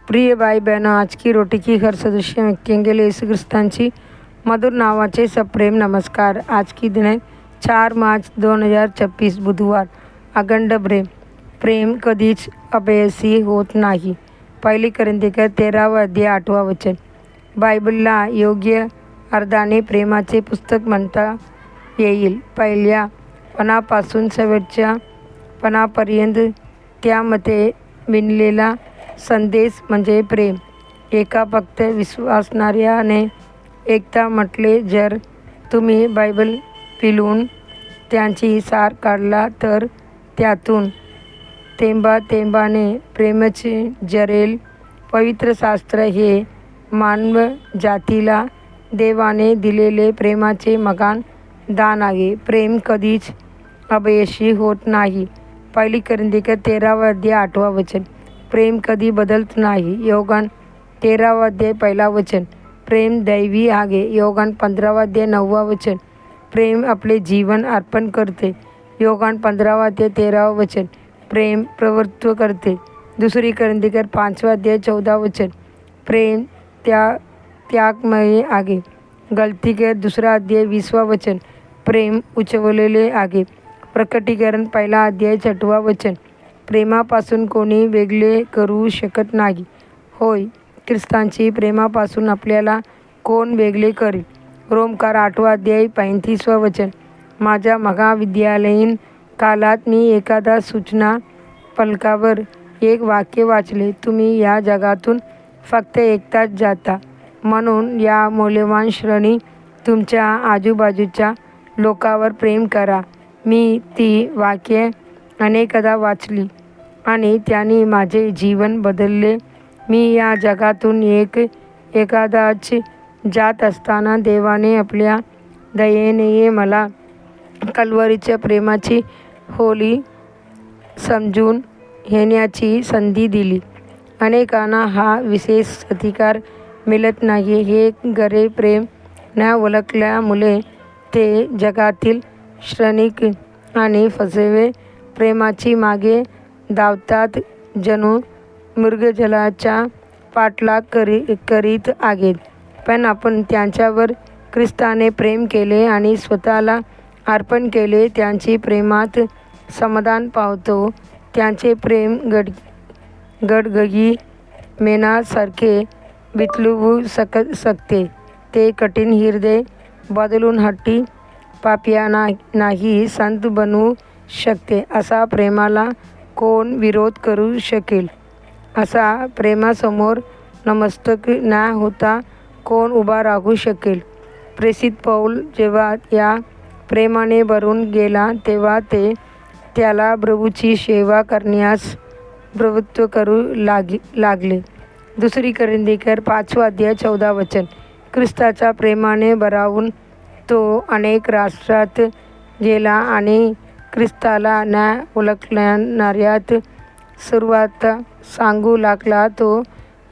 प्रिय भाई बहनों, आज की रोटी की हर सदस्य व्यक्तियों के लिए यीशु ख्रिस्तांची मधुर नावाचे सप्रेम नमस्कार। आज की दिन है 4 मार्च 2026 बुधवार। अखंड प्रेम कधीच अपयशी होत नाही। पहिली कोरिंथियर 13 अध्याय 8 वचन। बायबलला योग्य अर्थाने प्रेमाचे पुस्तक म्हणता येईल। पहिल्या पानापासून शेवटच्या पानापर्यंत त्यामध्ये विणलेला संदेश म्हणजे प्रेम। एका फक्त विश्वासणाऱ्याने एकदा म्हटले, जर तुम्ही बायबल पिलून त्यांची सार काढला तर त्यातून थेंबाथेंबाने प्रेमाचे जरेल। पवित्र शास्त्र हे मानव जातीला देवाने दिलेले प्रेमाचे महान दान आहे। प्रेम कधीच अपयशी होत नाही। पहिली कोरिंथियर 13 अध्याय 8 वचन। प्रेम कधी बदलत नाही। योहान 13 अध्याय 1 वचन। प्रेम दैवी आहे। योहान 15 अध्याय 9 वचन। प्रेम आपले जीवन अर्पण करते। योहान 15 अध्याय 13 वचन। प्रेम प्रवृत्त करते। दुसरी कोरिंथियर 5 अध्याय 14 वचन। प्रेम त्यागमय आहे। गलतीकर 2 अध्याय 20 वचन। प्रेम उचवलेले आहे। प्रकटीकरण 1 अध्याय 6 वचन। प्रेमापासून कोणी वेगळे करू शकत नाही। होय, ख्रिस्तांची प्रेमापासून आपल्याला कोण वेगळे करेल? रोमकार 8 अध्याय 35 वचन। माझ्या महाविद्यालयीन काळात मी एखादा सूचना फलकावर एक वाक्य वाचले, तुम्ही या जगातून फक्त एकटाच जाता, म्हणून या मौल्यवान क्षणी तुमच्या आजूबाजूच्या लोकांवर प्रेम करा। मी ती वाक्ये अनेकदा वाचली आणि त्यांनी माझे जीवन बदलले। मी या जगातून एखादाच जात असताना देवाने आपल्या दयेने मला कल्वरीच्या प्रेमाची खोली समजून घेण्याची संधी दिली। अनेकांना हा विशेष अधिकार मिळत नाही। हे खरे प्रेम न ओळखल्यामुळे ते जगातील क्षणिक आणि फसवे प्रेमाची मागे धावतात, जणू मृगजळाचा पाठलाग करीत आहेत। पण आपण त्यांच्यावर ख्रिस्ताने प्रेम केले आणि स्वतःला अर्पण केले, त्यांची प्रेमात समाधान पावतो। त्यांचे प्रेम गडगडी मेणासारखे वितळवू शकते। ते कठीण हृदय बदलून हट्टी पाप्यांनाही संत बनवू शकते। असा प्रेमाला कोण विरोध करू शकेल? असा प्रेमासमोर नतमस्तक न होता कोण उभा राहू शकेल? प्रेषित पौल जेव्हा या प्रेमाने भरून गेला, तेव्हा ते त्याला प्रभूची सेवा करण्यास प्रवृत्त करू लागले। दुसरी कोरिंथियर 5 अध्याय 14 वचन। ख्रिस्ताच्या प्रेमाने भरावून तो अनेक राष्ट्रात गेला आणि ख्रिस्ताला न ओळखणाऱ्यात सुवार्ता सांगू लागला। तो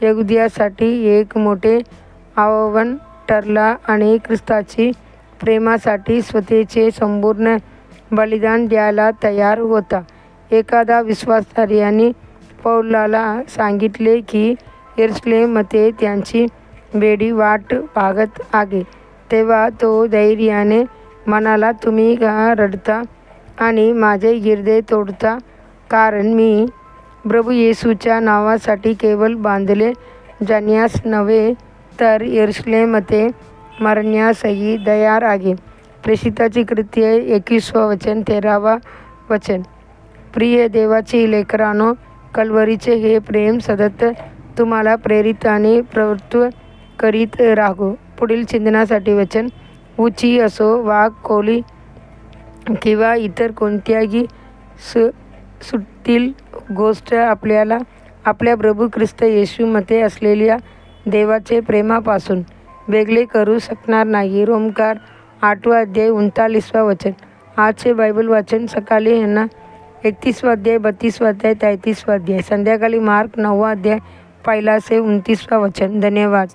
यहुद्यांसाठी एक मोठे आव्हान ठरला आणि ख्रिस्ताची प्रेमासाठी स्वतःचे संपूर्ण बलिदान द्यायला तयार होता। एखादा विश्वासार्हाने पौलाला सांगितले की यरूशलेममध्ये त्यांची वेडी वाट पाहत आहे, तेव्हा तो धैर्याने म्हणाला, तुम्ही का रडता आणि माझे हृदय तोडता? कारण मी प्रभू येशूच्या नावासाठी केवळ बांधले जाण्यास नव्हे तर यरूशलेममध्ये मरण्यासही तयार आहे। प्रेषिताची कृत्ये 21 वचन 13 वचन। प्रिय देवाची लेकरांनो, कल्वरीचे हे प्रेम सतत तुम्हाला प्रेरित आणि प्रवृत्त करीत राहो। पुढील चिंतनासाठी वचन। उंची असो वा खोली किंवा इतर कोणत्याही सुटील गोष्ट आपल्याला आपल्या प्रभू ख्रिस्त येशूमध्ये असलेल्या देवाचे प्रेमापासून वेगळे करू शकणार नाही। रोमकार 8 अध्याय 39 वचन। आजचे बायबल वाचन सकाळी 31 अध्याय 32 अध्याय 33 अध्याय। संध्याकाळी मार्क 9 अध्याय 1 से 29 वचन। धन्यवाद।